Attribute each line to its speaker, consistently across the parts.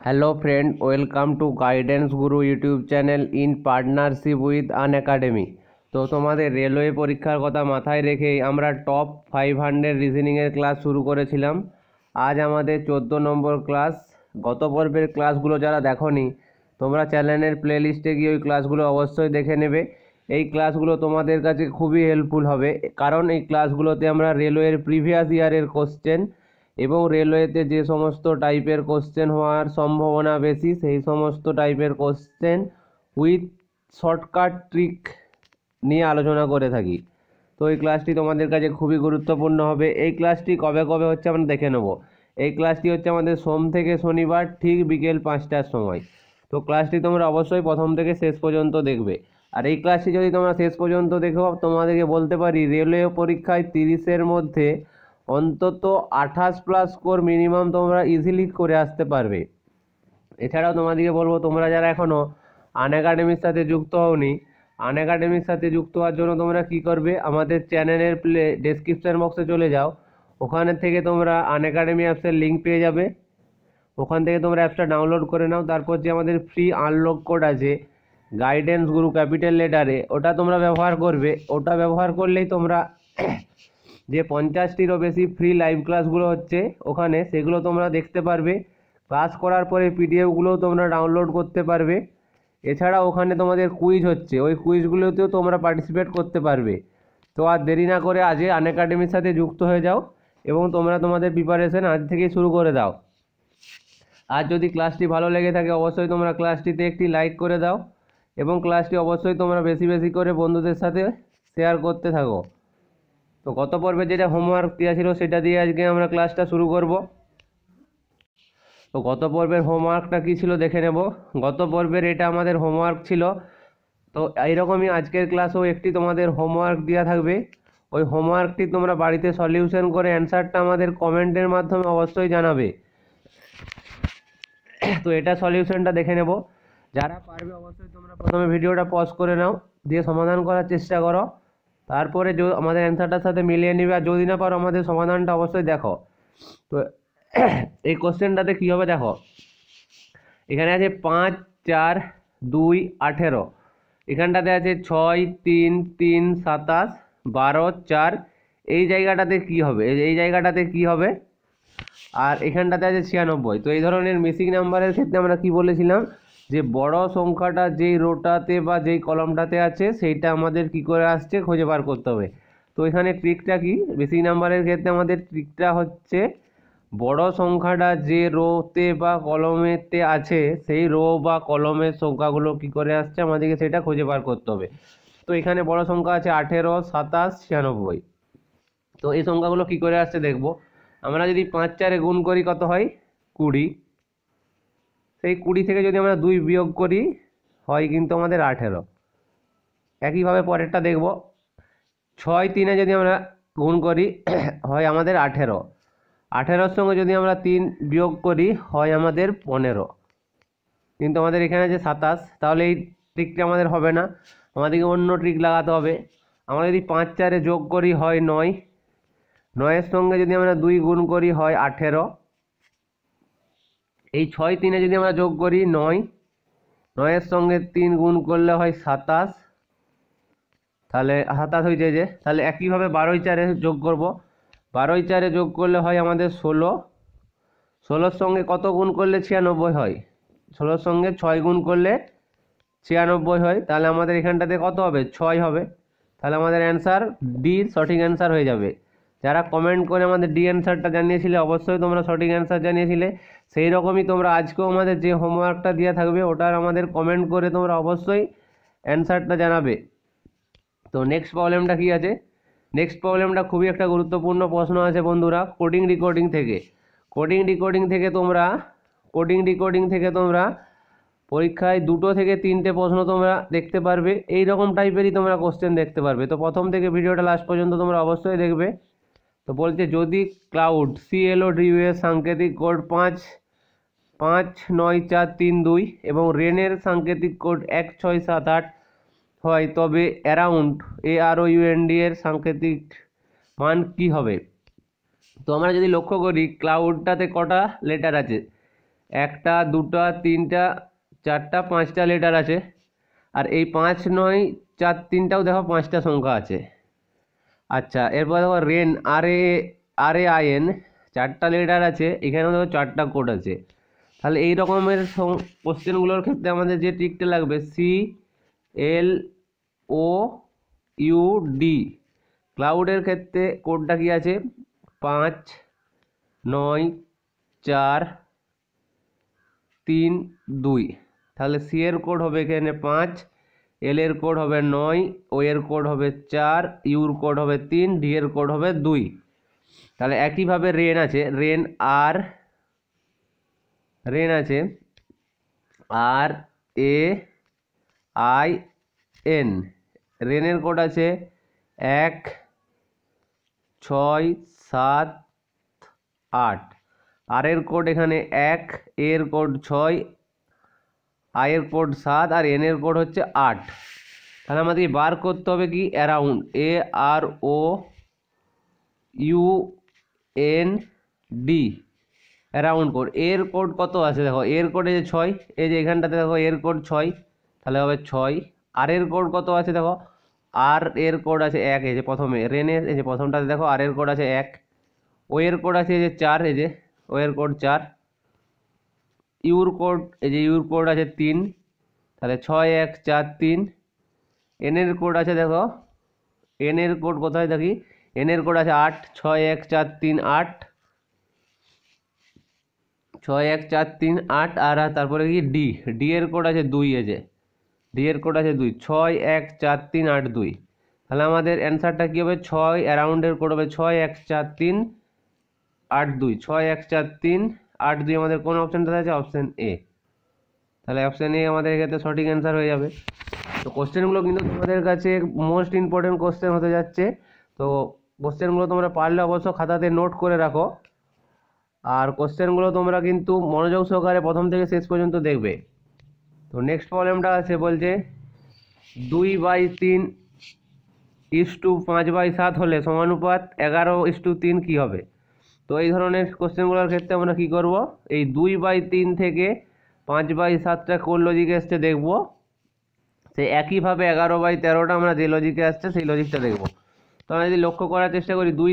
Speaker 1: Hello friend, welcome to Guidance Guru YouTube channel in partnership with An Academy। তো তোমাদের railway পরীক্ষার কথা মাথায় রেখেই আমরা টপ 500 রিজনিংয়ের ক্লাস শুরু করেছিলাম। আজ আমাদের 14 নম্বর ক্লাস। গত পর্বের ক্লাসগুলো যারা দেখোনি তোমরা চ্যানেলের প্লেলিস্টে গিয়ে ওই ক্লাসগুলো অবশ্যই দেখে নেবে। এই ক্লাসগুলো তোমাদের কাছে খুবই হেল্পফুল হবে, কারণ এই ক্লাসগুলোতে আমরা রেলওয়ের প্রিভিয়াস ইয়ারের কোশ্চেন এবং রেলওয়েতে যে সমস্ত টাইপের কোশ্চেন হওয়ার সম্ভাবনা বেশি সেই সমস্ত টাইপের কোশ্চেন উইথ শর্টকাট ট্রিক নিয়ে আলোচনা করে থাকি। তো এই ক্লাসটি তোমাদের কাছে খুবই গুরুত্বপূর্ণ হবে। এই ক্লাসটি কবে কবে হচ্ছে আমরা দেখে নেব। এই ক্লাসটি হচ্ছে আমাদের সোম থেকে শনিবার ঠিক বিকেল 5টার সময়। তো ক্লাসটি তোমরা অবশ্যই প্রথম থেকে শেষ পর্যন্ত দেখবে। আর এই ক্লাসটি যদি তোমরা শেষ পর্যন্ত দেখো, তোমাদেরকে বলতে পারি রেলওয়ে পরীক্ষায় 30-এর মধ্যে অন্তত 28+ স্কোর মিনিমাম তোমরা ইজিলি করে আসতে পারবে। এছাড়াও তোমাদেরকে বলবো, তোমরা যারা এখনও আন একাডেমির সাথে যুক্ত হওনি, আন একাডেমির সাথে যুক্ত হওয়ার জন্য তোমরা কি করবে, আমাদের চ্যানেলের ডেসক্রিপশন বক্সে চলে যাও। ওখানে থেকে তোমরা আন একাডেমি অ্যাপসের লিঙ্ক পেয়ে যাবে। ওখান থেকে তোমরা অ্যাপসটা ডাউনলোড করে নাও। তারপর যে আমাদের ফ্রি আনলক কোড আছে গাইডেন্স গুরু ক্যাপিটাল লেটারে, ওটা তোমরা ব্যবহার করবে। ওটা ব্যবহার করলেই তোমরা যে 50টিরও বেশি ফ্রি লাইভ ক্লাসগুলো হচ্ছে ওখানে, সেগুলো তোমরা দেখতে পারবে। ক্লাস করার পরে পিডিএফগুলোও তোমরা ডাউনলোড করতে পারবে। এছাড়া ওখানে তোমাদের কুইজ হচ্ছে, ওই কুইজগুলোতেও তোমরা পার্টিসিপেট করতে পারবে। তো আর দেরি না করে আজই আন একাডেমির সাথে যুক্ত হয়ে যাও এবং তোমরা তোমাদের প্রিপারেশন আজ থেকেই শুরু করে দাও। আর যদি ক্লাসটি ভালো লেগে থাকে অবশ্যই তোমরা ক্লাসটিতে একটি লাইক করে দাও এবং ক্লাসটি অবশ্যই তোমরা বেশি বেশি করে বন্ধুদের সাথে শেয়ার করতে থাকো। তো গত পর্বে যেটা হোমওয়ার্ক দেওয়া ছিল সেটা দিয়ে আজকে আমরা ক্লাসটা শুরু করব। তো গত পর্বের হোমওয়ার্কটা কী ছিল দেখে নেব। গত পর্বের এটা আমাদের হোমওয়ার্ক ছিল। তো এইরকমই আজকের ক্লাসেও একটি তোমাদের হোমওয়ার্ক দেওয়া থাকবে। ওই হোমওয়ার্কটি তোমরা বাড়িতে সলিউশন করে অ্যান্সারটা আমাদের কমেন্টের মাধ্যমে অবশ্যই জানাবে। তো এটা সলিউশনটা দেখে নেব। যারা পারবে অবশ্যই তোমরা প্রথমে ভিডিওটা পজ করে নাও, দিয়ে সমাধান করার চেষ্টা করো। তারপরে আমাদের অ্যান্সারটার সাথে মিলিয়ে নিবে। আর যদি না পারো আমাদের সমাধানটা অবশ্যই দেখো। তো এই কোশ্চেনটাতে কী হবে দেখো, এখানে আছে 5, 4, 2, 18। এখানটাতে আছে 6, 3, 3, 27, 12, 4। এই জায়গাটাতে কি হবে, এই জায়গাটাতে কি হবে, আর এখানটাতে আছে 96। তো এই ধরনের মিসিং নাম্বারের ক্ষেত্রে আমরা কি বলেছিলাম, যে বড় সংখ্যাটা যেই রোটাতে বা যেই কলমটাতে আছে সেইটা আমাদের কি করে আসছে খুঁজে বার করতে হবে। তো এখানে ট্রিকটা কি, মিসিং নাম্বারের ক্ষেত্রে আমাদের ট্রিকটা হচ্ছে বড় সংখ্যাটা যে রোতে বা কলমেতে আছে সেই রো বা কলমের সংখ্যাগুলো কি করে আসছে আমাদেরকে সেটা খুঁজে বার করতে হবে। তো এখানে বড় সংখ্যা আছে 18, 27, 96। তো এই সংখ্যাগুলো কি করে আসছে দেখবো। আমরা যদি 5 4 গুণ করি কত হয়, 20। সেই 20 থেকে যদি আমরা 2 বিয়োগ করি হয় কিন্তু আমাদের 18। একইভাবে পরেরটা দেখব, 6 3 যদি আমরা গুণ করি হয় আমাদের 18। 18-র সঙ্গে যদি আমরা 3 বিয়োগ করি হয় আমাদের 15। কিন্তু আমাদের এখানে আছে 27। তাহলে এই ট্রিকটা আমাদের হবে না, আমাদেরকে অন্য ট্রিক লাগাতে হবে। আমরা যদি 5 4 যোগ করি হয় 9। 9-এর সঙ্গে যদি আমরা 2 গুণ করি হয় 18। এই 6 3 যদি আমরা যোগ করি 9। 9-এর সঙ্গে 3 গুণ করলে হয় 27। তাহলে 27 হয়েছে যে। তাহলে একইভাবে 12 4 যোগ করব। 12 4 যোগ করলে হয় আমাদের 16। 16-র সঙ্গে কত গুণ করলে 96 হয়, 16-র সঙ্গে 6 গুণ করলে 96 হয়। তাহলে আমাদের এখানটাতে কত হবে, 6 হবে। তাহলে আমাদের অ্যান্সার ডি সঠিক অ্যান্সার হয়ে যাবে। যারা কমেন্ট করে আমাদের ডি অ্যান্সারটা জানিয়েছিলে অবশ্যই তোমরা সঠিক অ্যান্সার জানিয়েছিলে। সেই রকমই তোমরা আজকেও আমাদের যে হোমওয়ার্কটা দেওয়া থাকবে ওটার আমাদের কমেন্ট করে তোমরা অবশ্যই অ্যান্সারটা জানাবে। তো নেক্সট প্রবলেমটা কি আছে, নেক্সট প্রবলেমটা খুবই একটা গুরুত্বপূর্ণ প্রশ্ন আছে বন্ধুরা, কোডিং রিকর্ডিং থেকে। কোডিং রিকর্ডিং থেকে তোমরা পরীক্ষায় 2 থেকে 3টে প্রশ্ন তোমরা দেখতে পারবে। এই রকম টাইপেরই তোমরা কোশ্চেন দেখতে পারবে। তো প্রথম থেকে ভিডিওটা লাস্ট পর্যন্ত তোমরা অবশ্যই দেখবে। তো বলছে যদি ক্লাউড CLODU এর সাংকেতিক কোড 5 5 9 4 3 2 এবং রেনের সাংকেতিক কোড 1 6 7 8 হয়, তবে অ্যারাউন্ড AROUND এর সাংকেতিক মান কি হবে। তো আমরা যদি লক্ষ্য করি ক্লাউডটাতে কটা লেটার আছে, একটা, দুটা, তিনটা, চারটা, পাঁচটা লেটার আছে। আর এই 5, 9, 4, 3টাও দেখো 5টা সংখ্যা আছে। আচ্ছা, এরপর দেখো রেন, RAIN 4টা লেটার আছে, এখানেও দেখো 4টা কোড আছে। তাহলে এই রকমের কোশ্চেনগুলোর ক্ষেত্রে আমাদের যে ট্রিকটা লাগবে, CLOUD। ক্লাউডের ক্ষেত্রে কোডটা কি আছে? 5, 9, 4, 3, 2। তাহলে সি এর কোড হবে এখানে 5, এল এর কোড হবে 9, ও এর কোড হবে 4, ইউর কোড হবে 3, ডি এর কোড হবে 2। তাহলে একইভাবে রেন আছে, রেন আছে RAIN। রেনের কোড আছে 1, 6, 7, 8। আর এর কোড এখানে 1, এর কোড 6, আই এর কোড 7, আর এন এর কোড হচ্ছে 8। তাহলে আমাদের বার করতে হবে কি? Around, AROUND, around code. এর কোড কত আছে দেখো, এর কোড এই যে 6, এই যে এখানটাতে দেখো এর কোড 6, তাহলে হবে 6। আর এর কোড কত আছে দেখো, আর এর কোড আছে 1, এই যে প্রথমে রেনের এই যে প্রথমটাতে দেখো আর এর কোড আছে 1। ও এর কোড আছে এই যে 4, এই যে ও এর কোড 4। ইউর কোড, এই যে ইউর কোড আছে 3, তাহলে 6, 1, 4, 3। এন এর কোড আছে দেখো, এন এর কোড কোথায় দেখি, এন এর কোড আছে 8, 6, 1, 4, 3, 8, 6, 1, 4, 3, 8। আর তারপরে কি ডি এর কোড আছে 2, এই যে ডি এর কোড আছে 2, 6, 1, 4, 3, 8, 2। তাহলে আমাদের অ্যান্সারটা কী হবে? 6, অ্যারাউন্ডের কোড হবে 6, 1, 4, 3, 8, 2। 6, 1, 4, 3, 8, 2 আমাদের কোন অপশানটা আছে? Option A. তাহলে অপশান এ আমাদের এক্ষেত্রে সঠিক অ্যান্সার হয়ে যাবে। তো কোশ্চেনগুলো কিন্তু তোমাদের কাছে মোস্ট ইম্পর্টেন্ট কোশ্চেন হতে যাচ্ছে। তো কোশ্চেনগুলো তোমরা পারলে অবশ্য খাতাতে নোট করে রাখো। আর কোশ্চেনগুলো তোমরা কিন্তু মনোযোগ সহকারে প্রথম থেকে শেষ পর্যন্ত দেখবে। তো নেক্সট প্রবলেমটা আছে, বলছে 2/3:5/7 হলে সমানুপাত 11:3 কী হবে? তো এই ধরনের কোশ্চেনগুলোর ক্ষেত্রে আমরা কি করব, এই 2/3 থেকে 5/7টা কোন লজিকে আসছে দেখব। সেই একইভাবে 11/13টা আমরা যে লজিকে আসছে সেই লজিকটা দেখব। তো আমরা যদি লক্ষ্য করার চেষ্টা করি, 2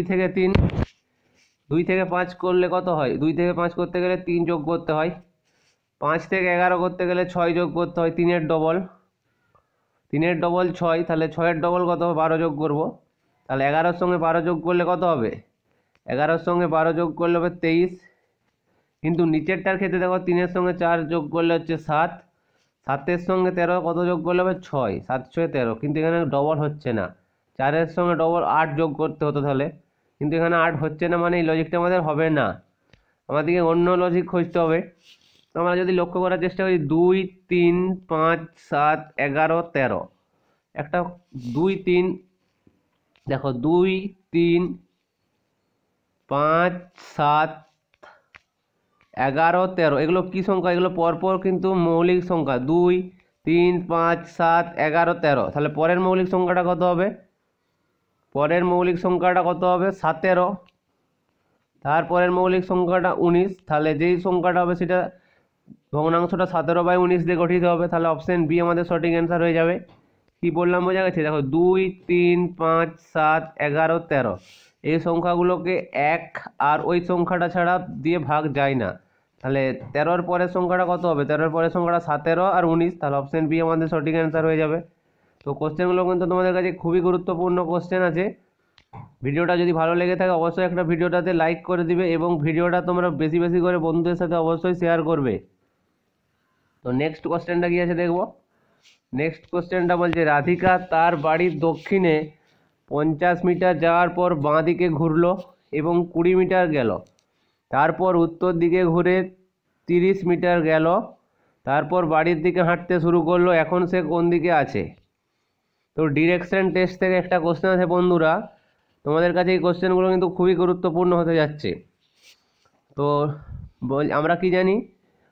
Speaker 1: থেকে 5 করলে কত হয়? 2 থেকে 5 করতে গেলে 3 যোগ করতে হয়। 5 থেকে 11 করতে গেলে 6 যোগ করতে হয়, 3-এর ডবল 6। তাহলে 6-এর ডবল কত হবে? 12 যোগ করব। তাহলে 11-র সঙ্গে 12 যোগ করলে কত হবে? 11-র সঙ্গে 12 যোগ করলে হবে 23। কিন্তু নিচেরটার ক্ষেত্রে দেখো 3-এর সঙ্গে 4 যোগ করলে হচ্ছে 7, 7-এর সঙ্গে 13 কত যোগ করলে হবে? 6, 7 6 13। কিন্তু এখানে ডবল হচ্ছে না, 4-এর সঙ্গে ডবল 8 যোগ করতে হতো তাহলে, কিন্তু এখানে 8 হচ্ছে না, মানে এই লজিকটা আমাদের হবে না, আমাদেরকে অন্য লজিক খুঁজতে হবে। তো আমরা যদি লক্ষ্য করার চেষ্টা করি, 2, 3, 5, 7, 11, 13, একটা 2, 3 দেখো, 2, 3, 5, 7, 11, 13 এগুলো কি সংখ্যা? এগুলো পরপর কিন্তু মৌলিক সংখ্যা, 2, 3, 5, 7, 11, 13। তাহলে পরের মৌলিক সংখ্যাটা কত হবে? পরের মৌলিক সংখ্যাটা কত হবে? 17। তারপরের মৌলিক সংখ্যাটা 19। তাহলে যেই সংখ্যাটা হবে সেটা ভগ্নাংশটা 17/19 দিয়ে গঠিত হবে। তাহলে অপশান বি আমাদের সঠিক অ্যান্সার হয়ে যাবে। কি বললাম বোঝা গেছে? দেখো 2, 3, 5, 7, 11, 13 এই সংখ্যাগুলোকে 1 আর ওই সংখ্যাটা ছাড়া দিয়ে ভাগ যায় না। তাহলে 13-র পরের সংখ্যাটা কত হবে? 13-র পরের সংখ্যাটা 17 আর 19। তাহলে অপশান বি আমাদের সঠিক অ্যান্সার হয়ে যাবে। তো কোশ্চেনগুলো কিন্তু তোমাদের কাছে খুবই গুরুত্বপূর্ণ কোশ্চেন আছে। ভিডিওটা যদি ভালো লেগে থাকে অবশ্যই একটা ভিডিওটাতে লাইক করে দিবে, এবং ভিডিওটা তোমরা বেশি বেশি করে বন্ধুদের সাথে অবশ্যই শেয়ার করবে। তো নেক্সট কোশ্চেনটা কি আছে দেখবো। নেক্সট কোশ্চেনটা বলছে, রাধিকা তার বাড়ির দক্ষিণে 50 মিটার যাওয়ার পর বাঁ দিকে ঘুরলো এবং 20 মিটার গেল। তারপর উত্তর দিকে ঘুরে 30 মিটার গেল। তারপর বাড়ির দিকে হাঁটতে শুরু করলো। এখন সে কোন দিকে আছে? তো ডিরেকশন টেস্ট থেকে একটা কোশ্চেন আছে বন্ধুরা, তোমাদের কাছে এই কোশ্চেনগুলো কিন্তু খুবই গুরুত্বপূর্ণ হতে যাচ্ছে। তো আমরা কি জানি,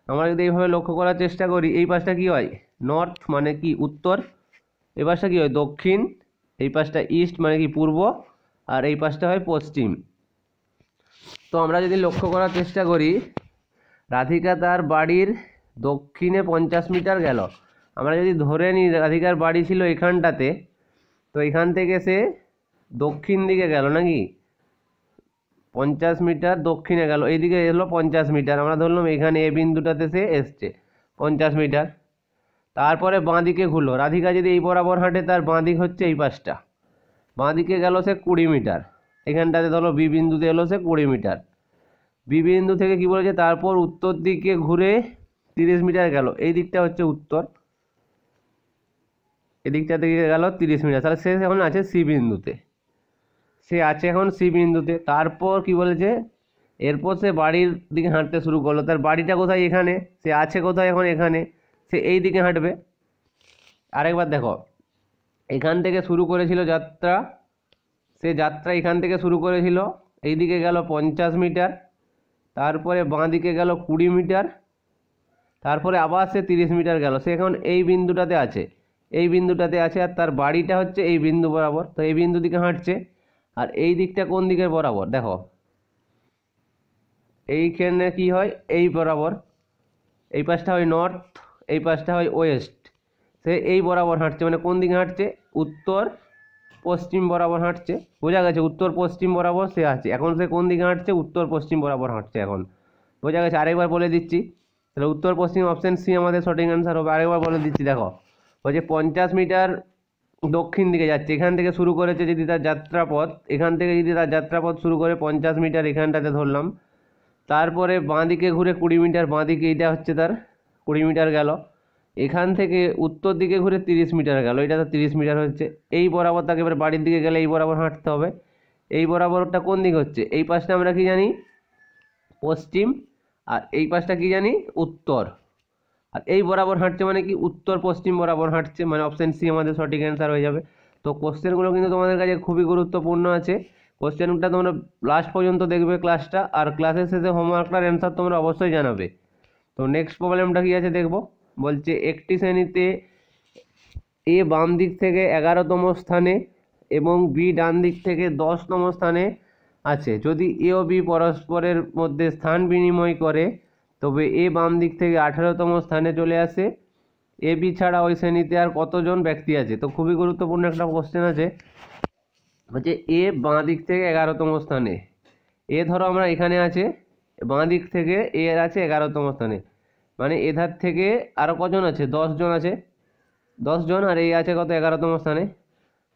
Speaker 1: আমরা যদি এইভাবে লক্ষ্য করার চেষ্টা করি, এই পাশটা কি হয়? নর্থ, মানে কি উত্তর। এই পাশটা কি হয়? দক্ষিণ। এই পাশটা ইস্ট, মানে কি পূর্ব। আর এই পাশটা হয় পশ্চিম। তো আমরা যদি লক্ষ্য করার চেষ্টা করি, রাধিকা তার বাড়ির দক্ষিণে 50 মিটার গেল। আমরা যদি ধরে নিই রাধিকার বাড়ি ছিল এখানটাতে, তো এখান থেকে সে দক্ষিণ দিকে গেল নাকি, 50 মিটার দক্ষিণে গেল, এইদিকে এলো 50 মিটার। আমরা ধরলাম এখানে এ বিন্দুটাতে সে এসছে 50 মিটার। তারপরে বাঁ দিকে ঘুরলো। রাধিকা যদি এই বরাবর হাঁটে, তার বাঁ দিক হচ্ছে এই পাশটা, বাঁ দিকে গেল সে 20 মিটার। এখানটাতে ধরো বি বিন্দুতে এলো সে 20 মিটার। বি বিন্দু থেকে কি বলেছে, তারপর উত্তর দিকে ঘুরে 30 মিটার গেল। এই দিকটা হচ্ছে উত্তর, এদিকটা থেকে গেল 30 মিটার। তাহলে সে এখন আছে সি বিন্দুতে, সে আছে এখন সি বিন্দুতে। তারপর কি বলেছে, এরপর সে বাড়ির দিকে হাঁটতে শুরু করলো। তার বাড়িটা কোথায়, এখানে। সে আছে কোথায় এখন, এখানে। সে এই দিকে হাঁটবে। আরেকবার দেখো, এখান থেকে শুরু করেছিল যাত্রা, সে যাত্রা এখান থেকে শুরু করেছিল, এই দিকে গেল 50 মিটার, তারপরে বাঁ দিকে গেল 20 মিটার, তারপরে আবার সে 30 মিটার গেল। সে এখন এই বিন্দুটাতে আছে, এই বিন্দুটাতে আছে, আর তার বাড়িটা হচ্ছে এই বিন্দু বরাবর। তো এই বিন্দু দিকে হাঁটছে। আর এই দিকটা কোন দিকের বরাবর, দেখো এইখানে কি হয়, এই বরাবর, এই পাশটা হয় নর্থ, এই পাশটা হয় ওয়েস্ট। সে এই বরাবর হাঁটছে, মানে কোন দিকে হাঁটছে, উত্তর পশ্চিম বরাবর হাঁটছে। বোঝা গেছে, উত্তর পশ্চিম বরাবর সে আছে এখন। সে কোন দিকে হাঁটছে, উত্তর পশ্চিম বরাবর হাঁটছে এখন। বোঝা গেছে। আরেকবার বলে দিচ্ছি, তাহলে উত্তর পশ্চিম, অপশান সি আমাদের সঠিক অ্যান্সার হবে। আরেকবার বলে দিচ্ছি, দেখো বলছে 50 মিটার দক্ষিণ দিকে যাচ্ছে। এখান থেকে শুরু করেছে যদি তার যাত্রাপথ, এখান থেকে যদি তার যাত্রাপথ শুরু করে 50 মিটার এখানটাতে ধরলাম, তারপরে বাঁ দিকে ঘুরে 20 মিটার, বাঁ দিকে এইটা হচ্ছে তার 20 মিটার গেল। এখান থেকে উত্তর দিকে ঘুরে 30 মিটার গেল, এটা তো 30 মিটার হচ্ছে। এই বরাবর তাকে এবার বাড়ির দিকে গেলে এই বরাবর হাঁটতে হবে। এই বরাবরটা কোন দিক হচ্ছে, এই পাশটা আমরা কি জানি, পশ্চিম, আর এই পাশটা কি জানি, উত্তর। আর এই বরাবর হাঁটছে মানে কি, উত্তর পশ্চিম বরাবর হাঁটছে, মানে অপশান সি আমাদের সঠিক অ্যান্সার হয়ে যাবে। তো কোশ্চেনগুলো কিন্তু তোমাদের কাছে খুবই গুরুত্বপূর্ণ আছে। কোশ্চেনটা তোমরা লাস্ট পর্যন্ত দেখবে ক্লাসটা, আর ক্লাসের শেষে হোমওয়ার্কটার অ্যান্সার তোমরা অবশ্যই জানাবে। তো নেক্সট প্রবলেমটা কি আছে দেখবো। বলছে একটি শ্রেণীতে এ বাম দিক থেকে 11তম স্থানে এবং বি ডান দিক থেকে 10তম স্থানে আছে। যদি এ ও বি পরস্পরের মধ্যে স্থান বিনিময় করে, তবে এ বাম দিক থেকে 18তম স্থানে চলে আসে। এ বি ছাড়া ওই শ্রেণীতে আর কতজন ব্যক্তি আছে। তো খুবই গুরুত্বপূর্ণ একটা কোশ্চেন আছে। বলছে এ বাঁ দিক থেকে 11তম স্থানে, এ ধরো আমরা এখানে আছে, বাঁ দিক থেকে এ আছে 11তম স্থানে, মানে এধার থেকে আরও কজন আছে, 10 জন আছে, 10 জন, আর এই আছে কত, 11তম স্থানে।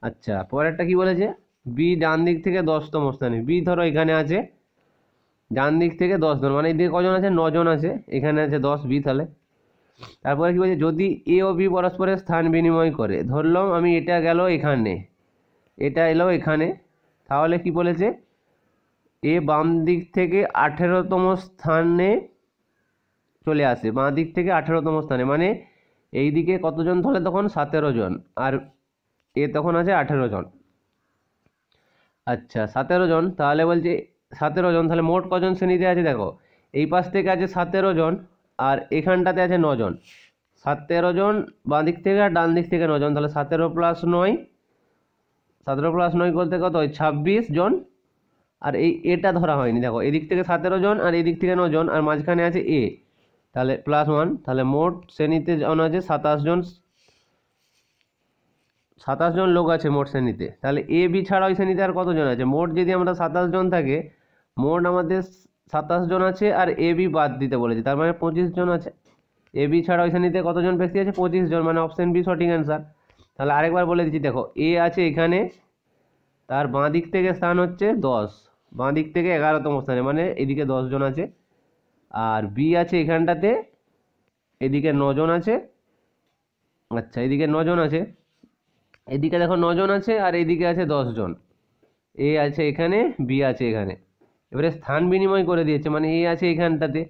Speaker 1: আচ্ছা, পরেরটা কি বলেছে, বি ডান দিক থেকে 10তম স্থানে। বি ধরো এখানে আছে, ডান দিক থেকে 10 জন, মানে এদিকে কজন আছে, 9 জন আছে, এখানে আছে 10, বি তাহলে। তারপরে কি বলছে, যদি এ ও বি পরস্পরের স্থান বিনিময় করে, ধরলাম আমি এটা গেল এখানে, এটা এলো এখানে, তাহলে কি বলেছে, এ বাম দিক থেকে 18তম স্থানে চলে আসে, বাঁ দিক থেকে 18তম স্থানে, মানে এই দিকে কতজন তাহলে তখন 17 জন, আর এ তখন আছে 18 জন। আচ্ছা 17 জন, তাহলে বলছে 17 জন, তাহলে মোট কজন শ্রেণীতে আছে দেখো, এই পাশ থেকে আছে 17 জন, আর এখানটাতে আছে 9 জন। 17 জন বাঁ দিক থেকে আর ডান দিক থেকে 9 জন, তাহলে 17 + 9, 17 + 9 করতে কত হয়, 26 জন। আর এই এটা ধরা হয়নি, দেখো এদিক থেকে 17 জন আর এদিক থেকে 9 জন, আর মাঝখানে আছে এ, তাহলে +1, তাহলে মোট শ্রেণীতে জন আছে 27 জন, 27 জন লোক আছে মোট শ্রেণীতে। তাহলে এ বি ছাড়া ওই শ্রেণীতে আর কতজন আছে, মোট যদি আমরা 27 জন থাকে, মোট আমাদের 27 জন আছে, আর এ বি বাদ দিতে বলেছে, তার মানে 25 জন আছে। এ বি ছাড়া ওই শ্রেণীতে কতজন ব্যক্তি আছে, 25 জন, মানে অপশন বি সঠিক অ্যান্সার। তাহলে আরেকবার বলে দিচ্ছি, দেখো এ আছে এখানে, তার বাঁ দিক থেকে স্থান হচ্ছে 10, বাঁ দিক থেকে 11তম স্থানে, মানে এদিকে 10 জন আছে। আর বি আছে এখানটাতে, এদিকে 9 জন আছে। আচ্ছা এদিকে 9 জন আছে, এদিকে দেখো 9 জন আছে, আর এদিকে আছে 10 জন। এ আছে এখানে, বি আছে এখানে। এবারে স্থান বিনিময় করে দিয়েছে, মানে এ আছে এখানটাতে,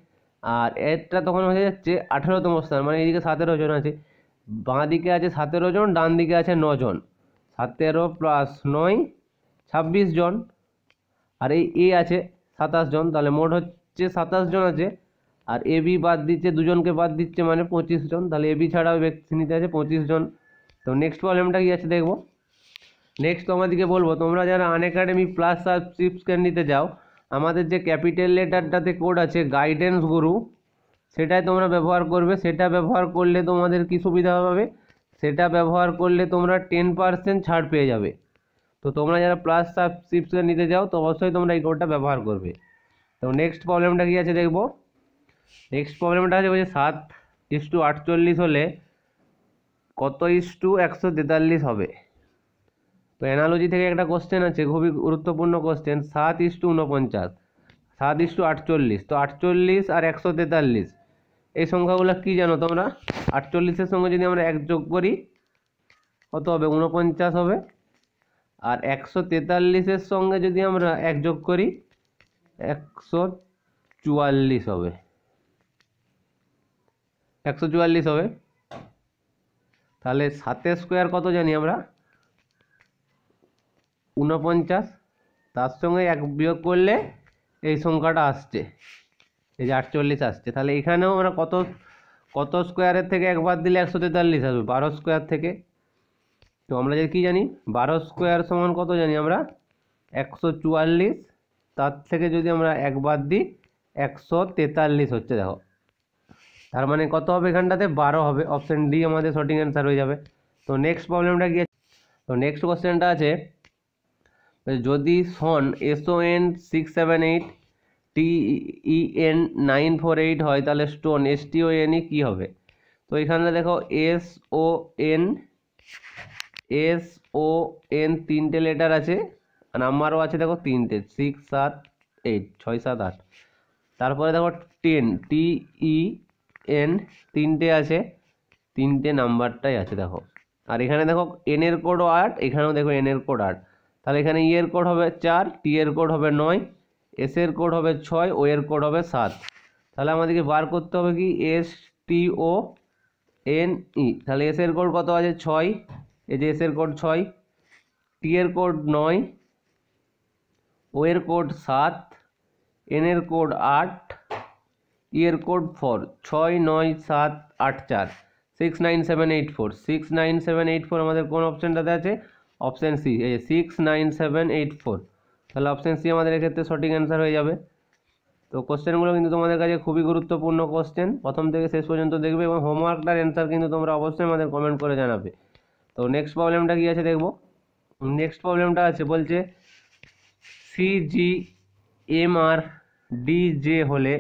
Speaker 1: আর এরটা তখন হয়ে যাচ্ছে 18তম স্থান, মানে এদিকে 17 জন আছে। বাঁ দিকে আছে 17 জন, ডান দিকে আছে 9 জন, 17 + 9 26 জন। আর এই এ আছে 27 জন, তাহলে মোট হচ্ছে 27 জন আছে। আর এ বি বাদ দিচ্ছে, দুজনকে বাদ দিচ্ছে, মানে 25 জন। তাহলে এ বি ছাড়াও ব্যক্তিতে আছে 25 জন। তো নেক্সট প্রবলেমটা কি আছে দেখবো। নেক্সট তোমাদেরকে বলবো, তোমরা যারা আনএকাডেমি প্লাস সাবস্ক্রিপশন নিতে যাও, আমাদের যে ক্যাপিটাল লেটারটাতে কোড আছে গাইডেন্স গুরু, সেটাই তোমরা ব্যবহার করবে। সেটা ব্যবহার করলে তোমাদের কি সুবিধা হবে, সেটা ব্যবহার করলে তোমরা 10% ছাড় পেয়ে যাবে। তো তোমরা যারা প্লাস সাবস্ক্রিপশন নিতে যাও তো অবশ্যই তোমরা এই কোডটা ব্যবহার করবে। তো নেক্সট প্রবলেমটা কি আছে দেখবো। নেক্সট প্রবলেমটা আছে বলছে 7:48 হলে কত 143 হবে। তো অ্যানালজি থেকে একটা কোশ্চেন আছে, খুবই গুরুত্বপূর্ণ কোশ্চেন। 7:49, 7:48, তো 48 আর 143 এই সংখ্যাগুলো কি জানো তোমরা? 48-এর সঙ্গে যদি আমরা 1 যোগ করি কত হবে? 49 হবে। আর 143-এর সঙ্গে যদি আমরা 1 যোগ করি 144 হবে, 144 হবে। তাহলে 7 স্কোয়ার কত জানি আমরা? 49, তার সঙ্গে 1 বিয়োগ করলে এই সংখ্যাটা আসছে, এই যে 48 আসছে। তাহলে এখানেও আমরা কত কত স্কোয়ারের থেকে একবার দিলে 143 আসবে? 12 স্কোয়ার থেকে। তো আমরা যে কি জানি 12 স্কোয়ার সমান কত জানি আমরা? 144, তার থেকে যদি আমরা একবার দিই 143 হচ্ছে, দেখো। তার মানে কত হবে এখানটাতে? 12 হবে। অপশন ডি আমাদের সঠিক অ্যান্সার হয়ে যাবে। তো নেক্সট প্রবলেমটা কি আছে? তো নেক্সট কোশ্চেনটা আছে, যদি সন SON 678 TEN 948 হয় তাহলে স্টোন STONE কি হবে? তো এখানে দেখো SON 3টে লেটার আছে, নাম্বারও আছে দেখো 3টে, 6 7 8, 6 7 8। তারপরে দেখো 10 TEN 3টে আছে, 3টে নাম্বারটাই আছে দেখো। আর এখানে দেখো এন এর কোডও 8, এখানেও দেখো এন এর কোড 8। তাহলে এখানে ই এর কোড হবে 4, টি এর কোড হবে 9, এস এর কোড হবে 6, ও এর কোড হবে 7। তাহলে আমাদেরকে বার করতে হবে কি STONE। তাহলে এস এর কোড কত আছে? 6, এই যে এস এর কোড 6, টি এর কোড 9, ও এর কোড 7, এন এর কোড 8, ই এর কোড 4। 6 9 7 8 4, 69784, 69784 আমাদের কোন অপশনটাতে আছে? অপশন সি, এই যে 69784। তাহলে অপশন সি আমাদের এক্ষেত্রে সঠিক অ্যান্সার হয়ে যাবে। তো কোশ্চেনগুলো কিন্তু তোমাদের কাছে খুবই গুরুত্বপূর্ণ কোশ্চেন, প্রথম থেকে শেষ পর্যন্ত দেখবে এবং হোমওয়ার্কটার অ্যান্সার কিন্তু তোমরা অবশ্যই আমাদের কমেন্ট করে জানাবে। তো নেক্সট প্রবলেমটা কি আছে দেখবো। নেক্সট প্রবলেমটা আছে বলছে CGMRDJ হলে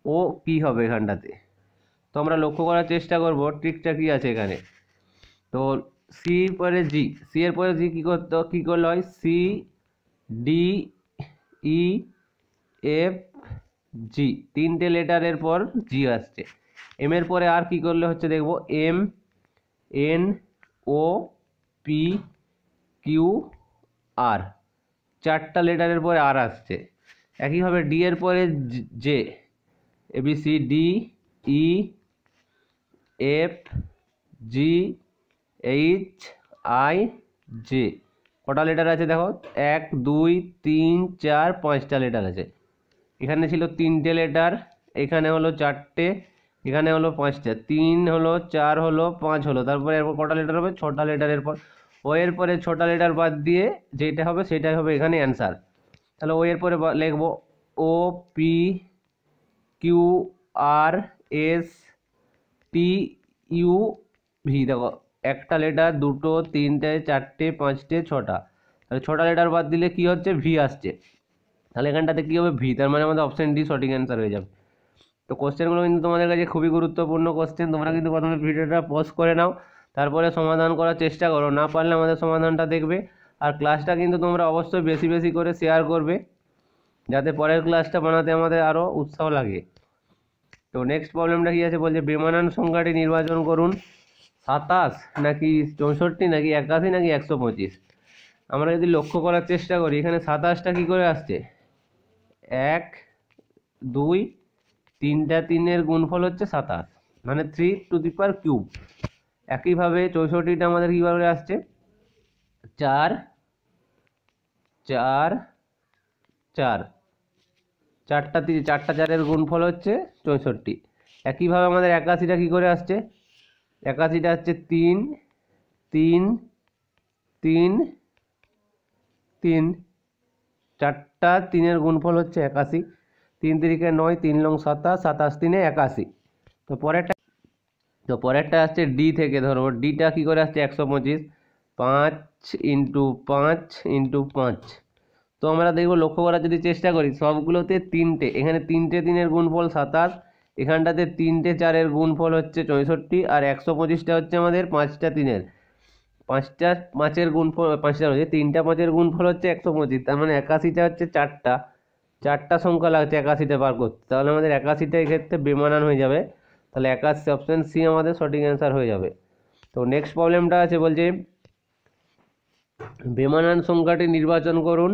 Speaker 1: ও কি হবে এখানটাতে। তো আমরা লক্ষ্য করার চেষ্টা করব ট্রিকটা কি আছে এখানে। তো সি পরে জি, সি এর পরে জি কি করতে কি করলে হয়? CDEFG, 3টে লেটারের পর জি আসছে। এম এর পরে আর কি করলে হচ্ছে দেখবো MNOPQR, 4টা লেটারের পরে আর আসছে। একইভাবে ডি এর পরে জে, ABCDEFGHIJ, কটা লেটার আছে দেখো? 1 2 3 4 5টা লেটার আছে। এখানে ছিল 3টে লেটার, এখানে হলো 4টে, এখানে হলো 5টা, 3 হলো 4 হলো 5 হলো, তারপরে এরপর কটা লেটার হবে? 6টা লেটারের পর ও এর পরে 6টা লেটার বাদ দিয়ে যেটা হবে সেটাই হবে এখানে অ্যান্সার। তাহলে ও এর পরে লিখবো OPQRSTUV, দেখো একটা লেটার, দুটো, 3টে, 4টে, 5টে, 6টা। তাহলে 6টা লেটার বাদ দিলে কি হচ্ছে? ভি আসছে। তাহলে এখানটাতে কি হবে? ভি। তার মানে আমাদের অপশন ডি সঠিক অ্যান্সার হয়ে যাবে। তো কোশ্চেনগুলো কিন্তু তোমাদের কাছে খুবই গুরুত্বপূর্ণ কোশ্চেন, তোমরা কিন্তু প্রথমে ভিডিওটা পজ করে নাও, তারপরে সমাধান করার চেষ্টা করো, না পারলে আমাদের সমাধানটা দেখবে। আর ক্লাসটা কিন্তু তোমরা অবশ্যই বেশি বেশি করে শেয়ার করবে, যাতে পরের ক্লাসটা বানাতে আমাদের আরও উৎসাহ লাগে। তো নেক্সট প্রবলেমটা কি আছে বলছে, বেমানান সংখ্যাটি নির্বাচন করুন, 27 নাকি 64 নাকি 81 নাকি 125। আমরা যদি লক্ষ্য করার চেষ্টা করি এখানে 27টা কী করে আসছে? 1 2 3টা 3-এর গুণফল হচ্ছে 27, মানে 3^3। একইভাবে 64টা আমাদের কীভাবে আসছে? 4 4 4, 4টা 4-এর গুণফল হচ্ছে 64। একইভাবে আমাদের 81টা কী করে আসছে? 81টা হচ্ছে 3 3 3 3, 4টা 3-এর গুণফল হচ্ছে 81। 3 3 9, 3 লং 27, 27 3 81। তো পরেরটা আসছে ডি থেকে ধরবো। ডিটা কী করে আসছে 125, 5 ইন্টু 5 ইন্টু 5। তো আমরা দেখবো, লক্ষ্য করার যদি চেষ্টা করি, সবগুলোতে তিনটে, এখানে তিনটে তিনের গুণফল 27, এখানটাতে তিনটে চারের গুণফল হচ্ছে 64, আর 125টা হচ্ছে আমাদের পাঁচটা তিনের, পাঁচটা পাঁচের গুণফল, পাঁচটা হচ্ছে তিনটা পাঁচের গুণফল হচ্ছে 125। তার মানে 81টা হচ্ছে চারটা সংখ্যা লাগছে 81টা বার করতে, তাহলে আমাদের 81টা এক্ষেত্রে বেমানান হয়ে যাবে। তাহলে 81, অপশান সি আমাদের সঠিক অ্যান্সার হয়ে যাবে। তো নেক্সট প্রবলেমটা আছে, বলছে বেমানান সংখ্যাটি নির্বাচন করুন,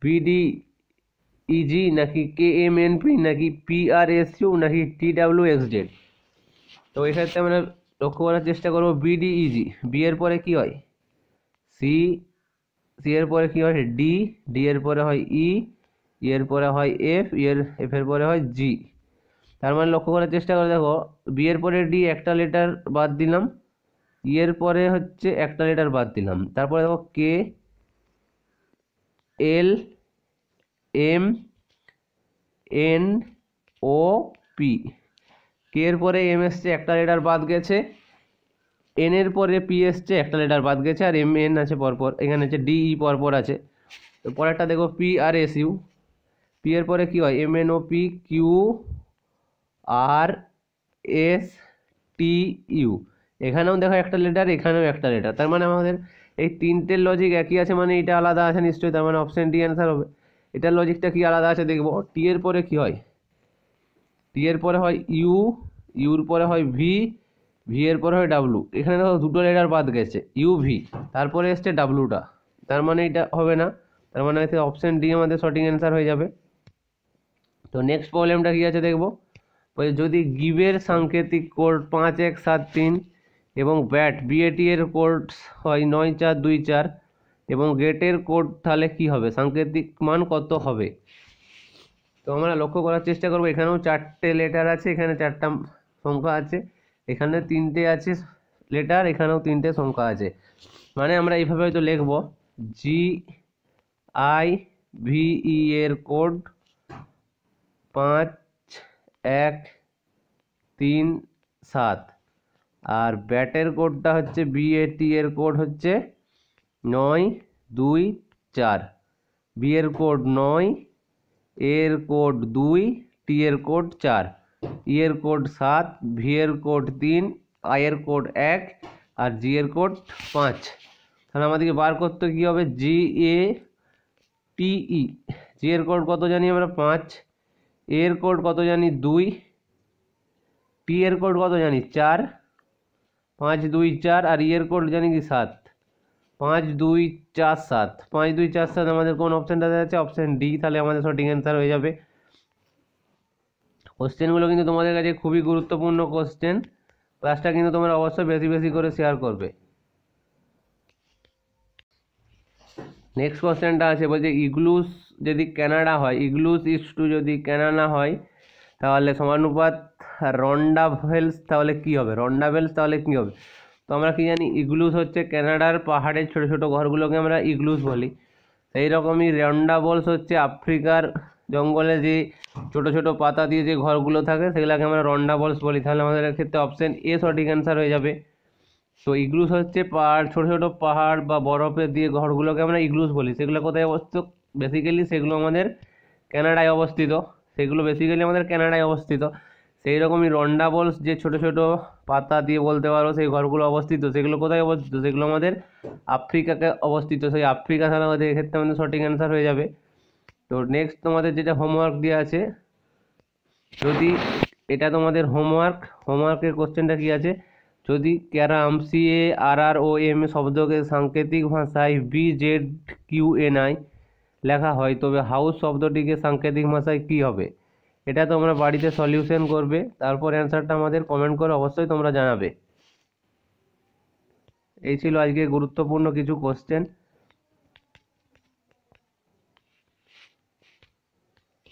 Speaker 1: বিডিইজি নাকি কেএমএনপি নাকি পিআরএসইউ নাকি টিডাব্লিউএক্সজেড। তো এক্ষেত্রে আমরা লক্ষ্য করার চেষ্টা করবো বিডিইজি। বি এর পরে কি হয় সি, সি এর পরে কি হয় ডি, ডি এর পরে হয় ই, এর পরে হয় এফ, এফ এর পরে হয় জি। তার মানে লক্ষ্য করার চেষ্টা করে দেখো, বি এর পরে ডি একটা লেটার বাদ দিলাম, ই এর পরে হচ্ছে একটা লেটার বাদ দিলাম, তারপরে দেখো কে, এল, এম, এন, ও, পি। কে এর পরে এম এসছে একটা লেটার বাদ গেছে, এন এর পরে পি এসছে একটা লেটার বাদ গেছে, আর এম এন আছে পরপর, এখানে হচ্ছে ডি ই পরপর আছে। তো পরেরটা দেখো P R S U. P এর পরে কি হয় M N O P Q R S T U. এখানেও দেখো একটা লেটার, এখানেও একটা লেটার, তার মানে আমাদের এই তিনটের লজিক একই আছে, মানে এটা আলাদা আছে নিশ্চয়ই, তার মানে অপশান ডি অ্যান্সার হবে। এটার লজিকটা কি আলাদা আছে দেখবো। টি এর পরে কি হয়, টি এর পরে হয় ইউ, ইউর পরে হয় ভি, ভি এর পরে হয় ডাব্লু। এখানে দেখো দুটো লেটার বাদ গেছে, ইউ ভি, তারপরে এসছে ডাব্লুটা, তার মানে এটা হবে না, তার মানে অপশান ডি আমাদের সঠিক অ্যান্সার হয়ে যাবে। তো নেক্সট প্রবলেমটা কি আছে দেখবো, যদি গিভের সাংকেতিক কোড 5173 এবং বিএটি এর কোড হয় 9424 এবং গেটের কোড, তাহলে কি হবে, সাংকেতিক মান কত হবে। তো আমরা লক্ষ্য করার চেষ্টা করবো, এখানেও চারটে লেটার আছে, এখানে চারটা সংখ্যা আছে, এখানে তিনটে আছে লেটার, এখানেও তিনটে সংখ্যা আছে, মানে আমরা এইভাবে হয়তো লিখবো জি আই ভিই এর কোড 5137, আর ব্যাটের কোডটা হচ্ছে বিএটি এর কোড হচ্ছে 924, বি এর কোড 9, এর কোড 2, টি এর কোড 4, ই এর কোড 7, ভি এর কোড 3, আই এর কোড 1, আর জি এর কোড 5। তাহলে আমাদেরকে বার করতে কী হবে, জি এ টিই, জি এর কোড কত জানি আমরা 5, এর কোড কত জানি 2, টি এর কোড কত জানি 4, 5 2 4, আর ই এর কোড জানি কি 7, 5 2 4 7, 5 2 4 7 আমাদের কোন অপশানটাতে আছে, অপশান ডি, তাহলে আমাদের সঠিক অ্যান্সার হয়ে যাবে। কোশ্চেনগুলো কিন্তু তোমাদের কাছে খুবই গুরুত্বপূর্ণ কোশ্চেন, ক্লাসটা কিন্তু তোমরা অবশ্যই বেশি বেশি করে শেয়ার করবে। নেক্সট কোশ্চেনটা আছে, বলছে ইগলুস যদি কানাডা হয়, ইগলুস ইস্টু যদি কানাডা হয়, তাহলে সমানুপাত রন্ডাভেলস তাহলে কি হবে, রন্ডাভেলস তাহলে কি হবে। তো আমরা কি জানি, ইগলুস হচ্ছে কানাডার পাহাড়ের ছোট ছোট ঘরগুলোকে আমরা ইগলুস বলি। সেই রকমই রন্ডাভেলস হচ্ছে আফ্রিকার জঙ্গলে যে ছোট ছোট পাতা দিয়ে যে ঘরগুলো থাকে, সেগুলোকে আমরা রন্ডাভেলস বলি। তাহলে আমাদের ক্ষেত্রে অপশান এ সঠিক অ্যান্সার হয়ে যাবে। তো ইগলুস হচ্ছে পাহাড়, ছোট ছোট পাহাড় বা বরফের দিয়ে ঘরগুলোকে আমরা ইগলুস বলি। সেগুলো কোথায় অবস্থিত, বেসিক্যালি সেগুলো আমাদের কানাডায় অবস্থিত, সেই রকমই রন্ডাভেলস যে ছোট ছোট পাতা দিয়ে বলতে পারো সেই ঘরগুলো অবস্থিত, সেগুলো কোথায় অবস্থিত, সেগুলো আমাদের আফ্রিকাকে অবস্থিত। সেই আফ্রিকা, তাহলে আমাদের এক্ষেত্রে আমাদের সঠিক অ্যান্সার হয়ে যাবে। তো নেক্সট তোমাদের যেটা হোমওয়ার্ক দেওয়া আছে, যদি এটা তোমাদের হোমওয়ার্কের কোশ্চেনটা কি আছে, যদি ক্যারাম CARROM শব্দকে সাংকেতিক ভাষায় BZQNI লেখা হয়, তবে হাউস শব্দটিকে সাংকেতিক ভাষায় কি হবে। এটা তোমরা বাড়িতে সলিউশন করবে, তারপর অ্যান্সারটা আমাদের কমেন্ট করে অবশ্যই তোমরা জানাবে। এই ছিল আজকে গুরুত্বপূর্ণ কিছু কোশ্চেন।